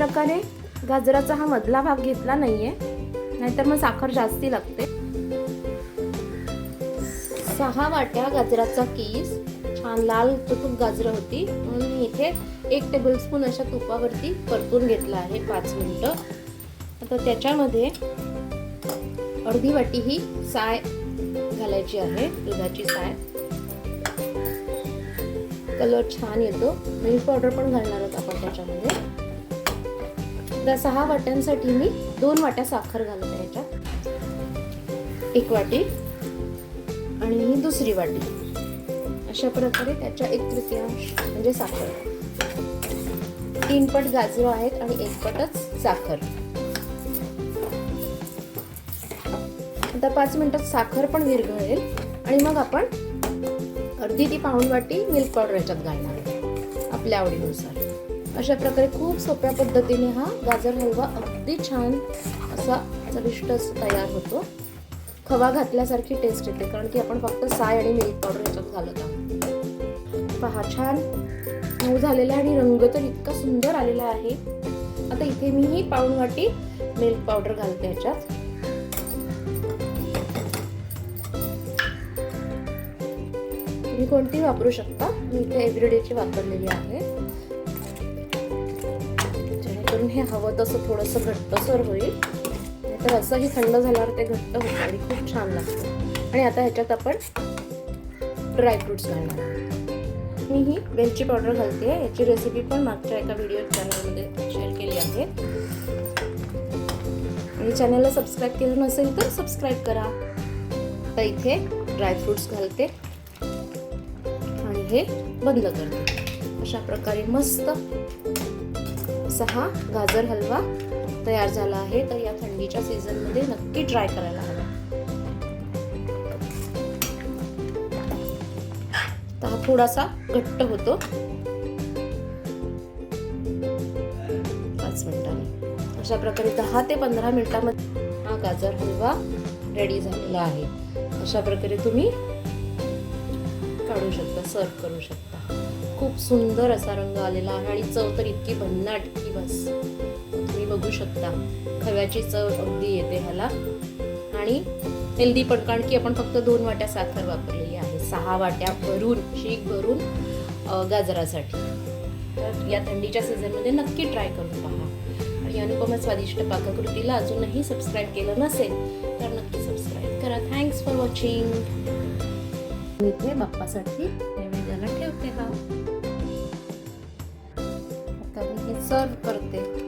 प्रकारे गाजराचा हा मधला भाग घेतला नाहीये, नाहीतर मग साखर जास्ती लागते. 6 वाट्या गाजराचा कीस, छान लाल तुटूक गाजरं होती म्हणून मी इथे 1 टेबलस्पून अशा तुपावरती परतून घेतला आहे 5 मिनिटं. आता त्याच्यामध्ये अर्धी वाटी ही साय घालायची आहे, दुधाची साय. कलर छान येतो. मिल्क पावडर पण घालणार आहोत आपण त्याच्यामध्ये. तर 6 वाट्यांसाठी मी 2 वाट्या साखर घालत आहे याच्यात. 1 वाटी आणि ही दुसरी वाटी. अशा प्रकारे त्याच्या 1/3 म्हणजे साखर. 3 पट गाजरं आहेत आणि 1 पटच साखर. आता 5 मिनिटात साखर पण विरघळेल आणि मग आपण अर्धी ती पाऊण वाटी मिल्क पावडर याच्यात घालणार आहे आपल्या आवडीनुसार. अशा प्रकारे खूप सोप्या पद्धतीने हा गाजर हलवा अगदी छान असा चविष्ट तयार होतो. खवा घातल्यासारखी टेस्ट येते, कारण की आपण फक्त साय आणि मिल्क पावडर याच्यात घालत आहोत. पहा, छान मऊ झालेला आणि रंग तर इतका सुंदर आलेला आहे. आता इथे मी ही पाऊण वाटी मिल्क पावडर घालते याच्यात. तुम्ही कोणती वापरू शकता, मी इथे एव्हरीडेची वापरलेली आहे, जेणेकरून हे हवं तसं थोडंसं घट्टसर होईल. नाहीतर असंही थंड झाल्यावर ते घट्ट होतं आणि खूप छान लागतं. आणि आता ह्याच्यात आपण ड्रायफ्रुट्स घालणार आहोत. मी ही वेलची पावडर घालते. याची रेसिपी पण मागच्या एका व्हिडिओ चॅनलमध्ये शेअर केली आहे. आणि चॅनलला सबस्क्राईब केलं नसेल तर सबस्क्राईब करा. आता इथे ड्रायफ्रुट्स घालते आणि हे बंद करते. अशा प्रकारे मस्त असा हा गाजर हलवा तयार झाला आहे. तर या थंडीच्या सीझनमध्ये नक्की ट्राय करायला हवा. तर हा थोडासा घट्ट होतो 5 मिनिटांनी. अशा प्रकारे 10 ते 15 मिनिटांमध्ये हा गाजर हलवा रेडी झालेला आहे. अशा प्रकारे तुम्ही काढू शकता, सर्व करू शकता. खूप सुंदर असा रंग आलेला आहे आणि चव तर इतकी भन्नाट की बस. तुम्ही बघू शकता खव्याची चव अगदी येते ह्याला. आणि हेल्दी पण, कारण की आपण फक्त 2 वाट्या साखर वापरलेली आहे, 6 वाट्या भरून, शीक भरून गाजरासाठी. तर या थंडीच्या सीझनमध्ये नक्की ट्राय करून पहा. आणि अनुपमा स्वादिष्ट पाककृतीला अजूनही सबस्क्राईब केलं नसेल तर नक्की सबस्क्राईब करा. Thanks for watching. मी इथे बाप्पासाठी नैवेद्याला ठेवते. हा आता मी हे सर्व करते.